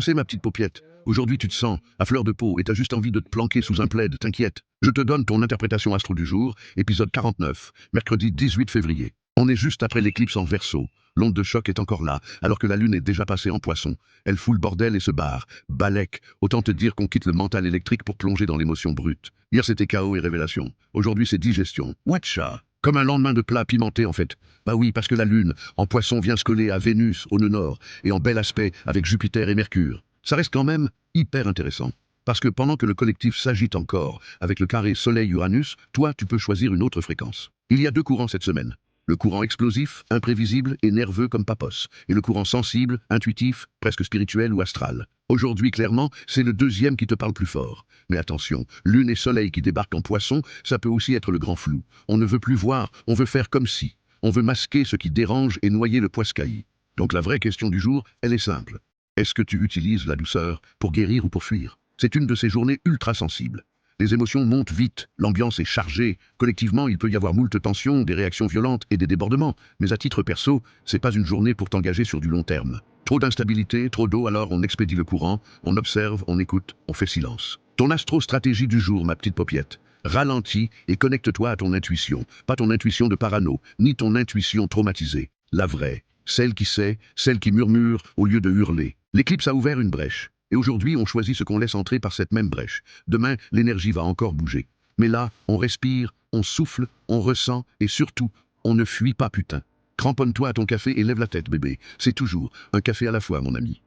C'est ma petite paupiette. Aujourd'hui, tu te sens à fleur de peau et t'as juste envie de te planquer sous un plaid, t'inquiète. Je te donne ton interprétation astro du jour, épisode 49, mercredi 18 février. On est juste après l'éclipse en Verseau. L'onde de choc est encore là, alors que la lune est déjà passée en Poisson. Elle fout le bordel et se barre. Balek, autant te dire qu'on quitte le mental électrique pour plonger dans l'émotion brute. Hier c'était chaos et révélation. Aujourd'hui c'est digestion. Watcha. Comme un lendemain de plat pimenté en fait. Bah oui, parce que la lune, en Poisson, vient se coller à Vénus, au nœud nord, et en bel aspect avec Jupiter et Mercure. Ça reste quand même hyper intéressant. Parce que pendant que le collectif s'agite encore avec le carré Soleil-Uranus, toi, tu peux choisir une autre fréquence. Il y a deux courants cette semaine. Le courant explosif, imprévisible et nerveux comme Papos, et le courant sensible, intuitif, presque spirituel ou astral. Aujourd'hui, clairement, c'est le deuxième qui te parle plus fort. Mais attention, lune et soleil qui débarquent en Poisson, ça peut aussi être le grand flou. On ne veut plus voir, on veut faire comme si. On veut masquer ce qui dérange et noyer le poiscaillis. Donc la vraie question du jour, elle est simple. Est-ce que tu utilises la douceur pour guérir ou pour fuir? C'est une de ces journées ultra sensibles. Les émotions montent vite, l'ambiance est chargée, collectivement il peut y avoir moult tensions, des réactions violentes et des débordements, mais à titre perso, c'est pas une journée pour t'engager sur du long terme. Trop d'instabilité, trop d'eau, alors on expédie le courant, on observe, on écoute, on fait silence. Ton astro-stratégie du jour, ma petite paupiette. Ralentis et connecte-toi à ton intuition, pas ton intuition de parano, ni ton intuition traumatisée, la vraie, celle qui sait, celle qui murmure au lieu de hurler. L'éclipse a ouvert une brèche. Et aujourd'hui, on choisit ce qu'on laisse entrer par cette même brèche. Demain, l'énergie va encore bouger. Mais là, on respire, on souffle, on ressent, et surtout, on ne fuit pas putain. Cramponne-toi à ton café et lève la tête, bébé. C'est toujours un café à la fois, mon ami.